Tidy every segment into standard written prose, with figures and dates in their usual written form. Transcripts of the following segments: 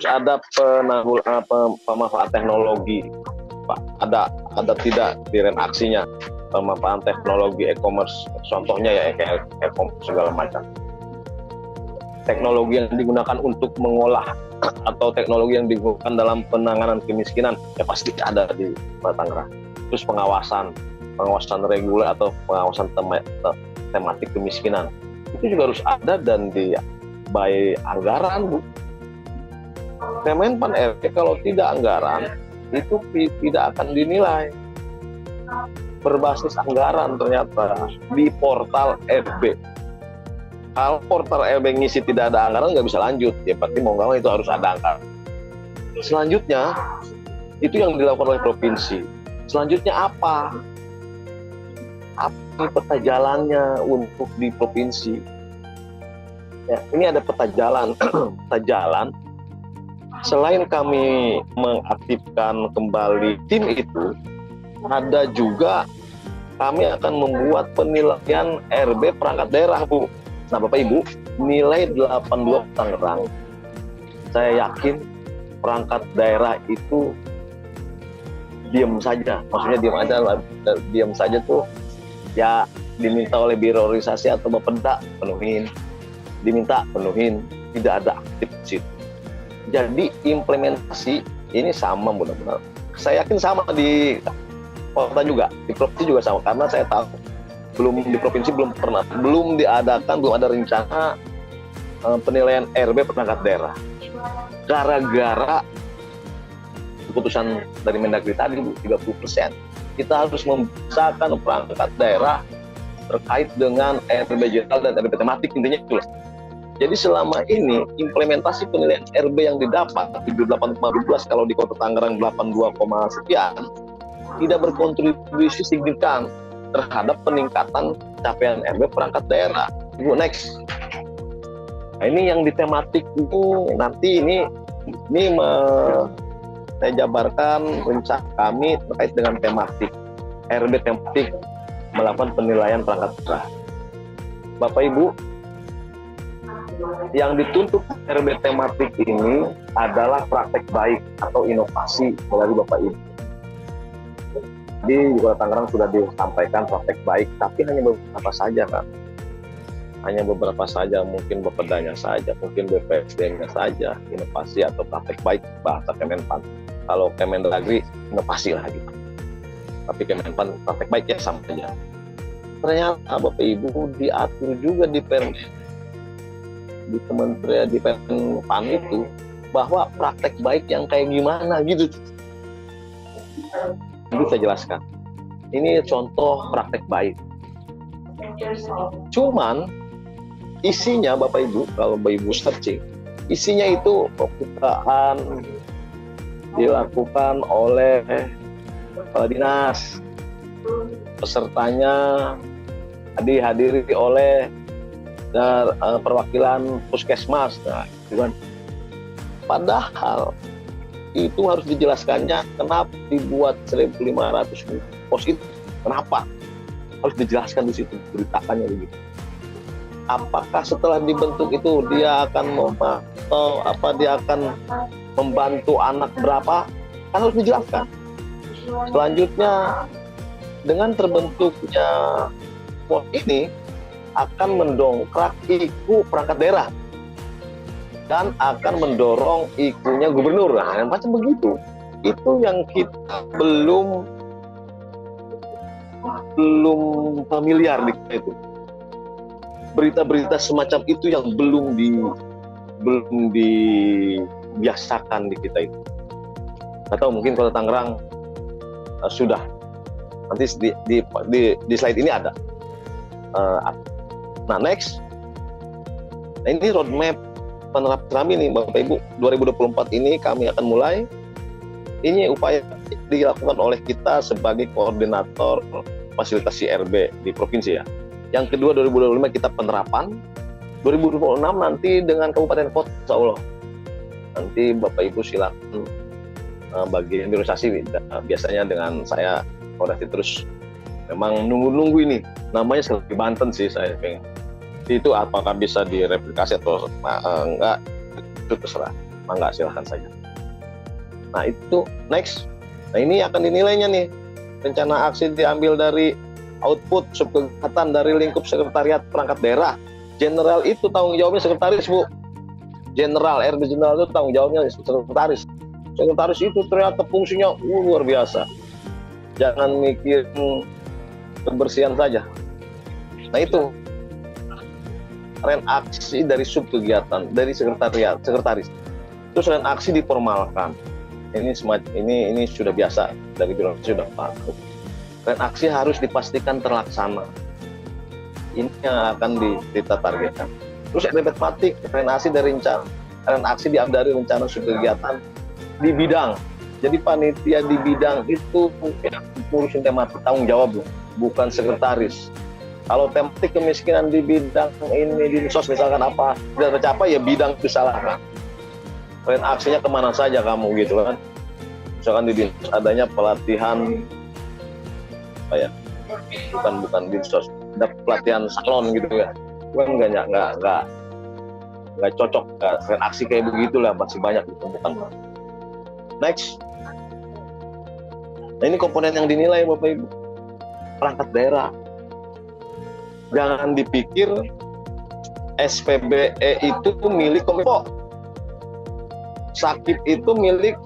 ada pemanfaat teknologi, Pak. Ada tidak di reaksinya pemanfaatan teknologi e-commerce, contohnya ya kayak e-commerce segala macam. Teknologi yang digunakan untuk mengolah atau teknologi yang digunakan dalam penanganan kemiskinan ya pasti ada di Tangerang. Terus pengawasan reguler atau pengawasan tematik kemiskinan itu juga harus ada dan by anggaran, Bu. Kemenpan RB kalau tidak anggaran itu tidak akan dinilai berbasis anggaran ternyata di portal RB. Kalau portal RB ngisi tidak ada anggaran nggak bisa lanjut, ya berarti mau nggak mau itu harus ada anggaran. Selanjutnya itu yang dilakukan oleh provinsi. Selanjutnya apa peta jalannya untuk di provinsi? Ya, ini ada peta jalan. Peta jalan. Selain kami mengaktifkan kembali tim itu, ada juga kami akan membuat penilaian RB perangkat daerah, Bu. Nah, Bapak Ibu, nilai 82 Tangerang, saya yakin perangkat daerah itu diam saja. Maksudnya diam saja tuh ya diminta oleh biro organisasi atau Bapeda penuhin, tidak ada aktif di situ. Jadi implementasi ini sama benar-benar. Saya yakin sama di kota juga, di provinsi juga sama, karena saya tahu di provinsi belum ada rencana penilaian RB perangkat daerah. Gara-gara keputusan dari Mendagri tadi 30%, kita harus membesarkan perangkat daerah terkait dengan RB general dan RB tematik, intinya itu. Jadi selama ini implementasi penilaian RB yang didapat 78,12 kalau di Kota Tangerang 82, sekian tidak berkontribusi signifikan terhadap peningkatan capaian RB perangkat daerah. Ibu next. Nah, ini yang di tematik itu nanti ini saya jabarkan rencana kami terkait dengan tematik RB tematik melakukan penilaian perangkat daerah. Bapak Ibu, yang dituntut RB tematik ini adalah praktek baik atau inovasi melalui Bapak Ibu. Di Kota Tangerang sudah disampaikan praktek baik, tapi hanya beberapa saja, kan? Hanya beberapa saja, mungkin Bapedanya saja, mungkin BPSDM-nya saja, inovasi atau praktek baik bahasa Kemenpan. Kalau Kemendagri, inovasi lah gitu. Tapi Kemenpan praktek baik ya sama saja. Ternyata Bapak Ibu diatur juga di Kementerian di Kemenpan itu bahwa praktek baik yang kayak gimana gitu. Itu saya jelaskan. Ini contoh praktek baik. Cuman isinya Bapak Ibu, kalau Bapak Ibu searching, isinya itu pembukaan dilakukan oleh kepala dinas, pesertanya dihadiri oleh perwakilan puskesmas, nah, gitu kan. Padahal itu harus dijelaskannya kenapa dibuat 1.500 pos itu, kenapa harus dijelaskan di situ, beritakannya begitu. Apakah setelah dibentuk itu dia akan memantau dia akan membantu anak berapa, kan harus dijelaskan. Selanjutnya dengan terbentuknya pos ini akan mendongkrak IKU perangkat daerah dan akan mendorong IKU-nya gubernur. Nah, macam begitu. Itu yang kita belum familiar di kita itu. Berita-berita semacam itu yang belum dibiasakan di kita itu. Atau mungkin Kota Tangerang sudah. Nanti di slide ini ada. Nah, next. Nah, ini roadmap penerapan kami nih Bapak Ibu, 2024 ini kami akan mulai. Ini upaya dilakukan oleh kita sebagai koordinator fasilitasi RB di provinsi ya. Yang kedua 2025 kita penerapan, 2026 nanti dengan kabupaten kota insya Allah. Nanti Bapak Ibu silakan bagian organisasi biasanya dengan saya koordinasi terus. Memang nunggu ini, namanya sekali Banten sih saya pengen. Itu apakah bisa direplikasi atau enggak, itu terserah. mangga silakan saja. Nah itu next. Nah ini akan dinilainya nih, rencana aksi diambil dari output subkegiatan dari lingkup sekretariat perangkat daerah. General itu tanggung jawabnya sekretaris, Bu. General, RD General itu tanggung jawabnya sekretaris. Sekretaris itu ternyata fungsinya luar biasa. Jangan mikir kebersihan saja. Nah itu ren aksi dari subkegiatan, dari sekretaris. Terus ren aksi diformalkan. Ini sudah biasa, dari birokrasi sudah paham. Ren aksi harus dipastikan terlaksana. Ini yang akan kita targetkan. Terus matematik, ren aksi dari rencana. Ren aksi diambil dari rencana subkegiatan di bidang. Jadi panitia di bidang itu ngurusin tematik, tanggung jawab loh, bukan sekretaris. Kalau tematik kemiskinan di bidang ini di sos misalkan apa tidak tercapai, ya bidang itu salahkan. Ren aksinya kemana saja kamu gitu kan? Misalkan di dinsos adanya pelatihan apa ya? Bukan dinsos, ada pelatihan salon gitu ya. Kan nggak cocok, ren aksi kayak begitulah masih banyak ditemukan. Next. Nah ini komponen yang dinilai Bapak Ibu. Perangkat daerah. Jangan dipikir SPBE itu milik Kominfo. Sakit itu milik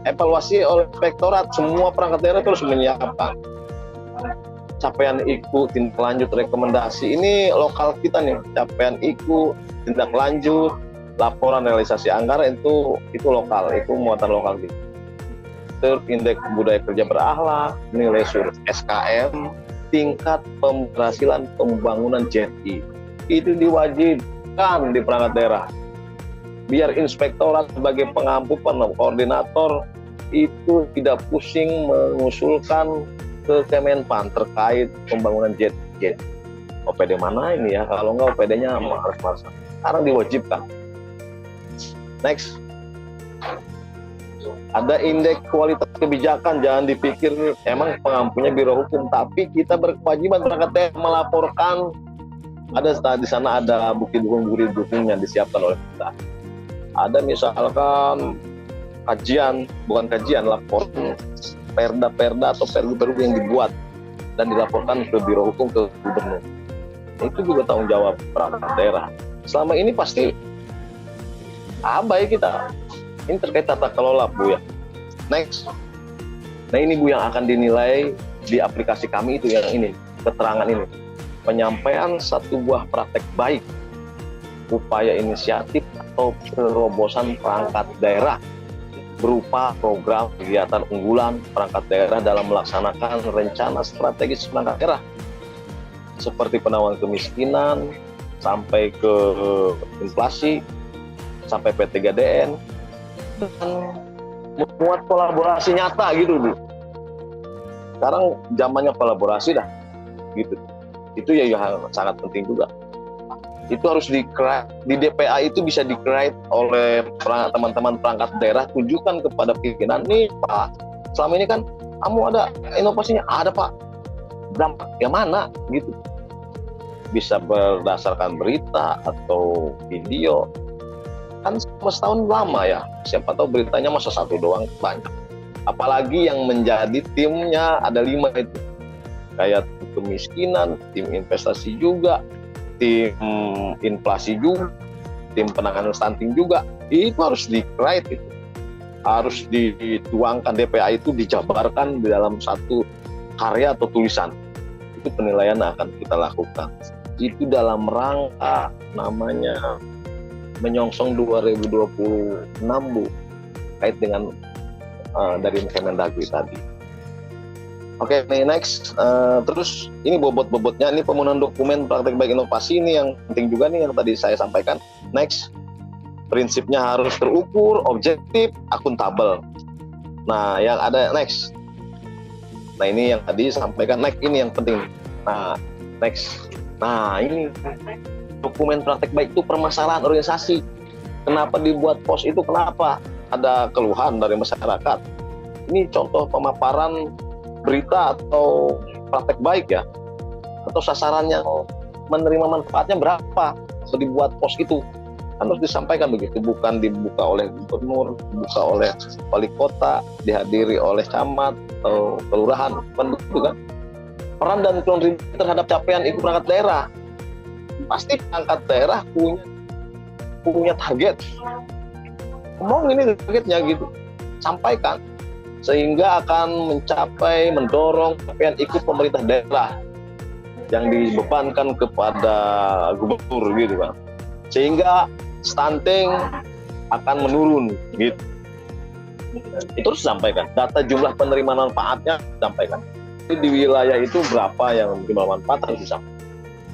evaluasi oleh inspektorat. Semua perangkat daerah terus menyiapkan. Capaian IKU, tindak lanjut, rekomendasi. Ini lokal kita nih. Capaian IKU, tindak lanjut, laporan realisasi anggaran itu lokal. Itu muatan lokal kita. Terus indeks budaya kerja berakhlak, nilai survei SKM, tingkat pemberhasilan pembangunan JTI. Itu diwajibkan di perangkat daerah. Biar inspektorat sebagai pengampu koordinator itu tidak pusing mengusulkan ke Kemenpan terkait pembangunan JTI. OPD mana ini ya? Kalau enggak OPD-nya harus. Sekarang diwajibkan. Next. Ada indeks kualitas kebijakan, jangan dipikir emang pengampunya Biro Hukum, tapi kita berkewajiban perangkat daerah melaporkan. Ada di sana ada bukti dukung yang disiapkan oleh kita. Ada misalkan laporan perda atau pergub yang dibuat dan dilaporkan ke Biro Hukum, ke Gubernur. Itu juga tanggung jawab perangkat daerah. Selama ini pasti abai kita. Ini terkait tata kelola, Bu ya. Next. Nah ini Bu yang akan dinilai di aplikasi kami itu yang ini, keterangan ini. Penyampaian satu buah praktek baik, upaya inisiatif atau terobosan perangkat daerah berupa program kegiatan unggulan perangkat daerah dalam melaksanakan rencana strategis perangkat daerah seperti penanggulangan kemiskinan sampai ke inflasi sampai P3DN dan membuat kolaborasi nyata gitu Bu. Sekarang zamannya kolaborasi dah gitu. Itu ya yang sangat penting juga. Itu harus di DPA itu bisa di-create oleh teman-teman perangkat daerah, tunjukkan kepada pimpinan, nih Pak, selama ini kan kamu ada inovasinya, ada Pak, dampak yang mana gitu. Bisa berdasarkan berita atau video, kan setahun lama ya, siapa tahu beritanya masa satu doang banyak. Apalagi yang menjadi timnya ada 5 itu, kayak kemiskinan, tim investasi juga, tim inflasi juga, tim penanganan stunting juga. Itu harus di-create itu, harus dituangkan, DPA itu dijabarkan di dalam satu karya atau tulisan. Itu penilaian akan kita lakukan. Itu dalam rangka namanya menyongsong 2026 Bu, kait dengan dari Kemendagri tadi. Oke, next. Terus ini bobot-bobotnya, ini pemenuhan dokumen praktek baik inovasi, ini yang penting juga nih yang tadi saya sampaikan. Next, prinsipnya harus terukur, objektif, akuntabel. Nah, yang ada next. Nah, ini yang tadi sampaikan. Next, ini yang penting. Nah, next. Nah, ini dokumen praktek baik itu permasalahan organisasi. Kenapa dibuat pos itu? Kenapa? Ada keluhan dari masyarakat. Ini contoh pemaparan berita atau praktek baik ya, atau sasaran yang menerima manfaatnya berapa kalau dibuat pos itu. harus disampaikan begitu, bukan dibuka oleh gubernur, dibuka oleh wali kota, dihadiri oleh camat atau kelurahan, bukan begitu kan. Peran dan kontribusi terhadap capaian ikut perangkat daerah, pasti perangkat daerah punya target, ngomong ini targetnya gitu, sampaikan, sehingga akan mencapai, mendorong capaian ikut pemerintah daerah yang dibebankan kepada gubernur gitu kan, sehingga stunting akan menurun gitu. Itu harus disampaikan, data jumlah penerima manfaatnya disampaikan, di wilayah itu berapa yang jumlah manfaat harus disampaikan.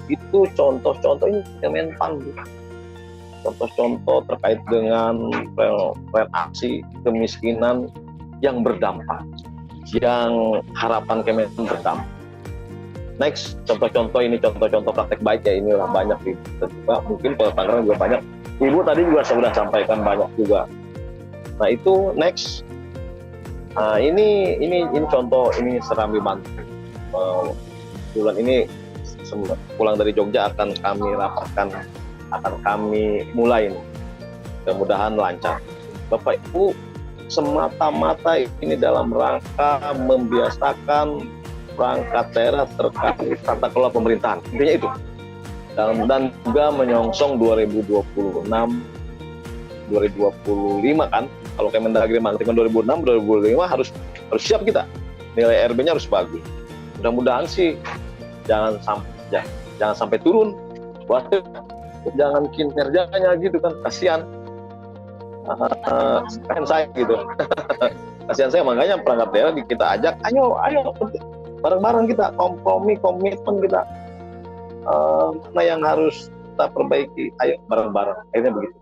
Itu contoh-contoh, ini Kemenpan gitu. Contoh-contoh terkait dengan reaksi kemiskinan yang berdampak, yang harapan Kemenpan berdampak. Next, contoh-contoh ini contoh-contoh praktek baik ya, ini orang banyak juga, mungkin kalau Tangerang juga banyak. Ibu tadi juga sudah sampaikan banyak juga. Nah itu next, ini contoh, ini Serambi Banten. Bulan ini pulang dari Jogja akan kami rapatkan, akan kami mulai, mudah-mudahan lancar. Bapak Ibu, semata-mata ini dalam rangka membiasakan perangkat daerah terkait tata kelola pemerintahan, intinya itu. Dan juga menyongsong 2026, 2025 kan, kalau Kemendagri mengatakan 2006, 2025 harus siap kita, nilai RB-nya harus bagus. Mudah-mudahan sih jangan sampai turun, jangan kinerjanya gitu kan, kasihan. Kan saya gitu. Kasihan saya, makanya perangkat daerah kita ajak, ayo bareng-bareng kita kompromi, komitmen kita, mana yang harus kita perbaiki, ayo bareng-bareng, akhirnya begitu.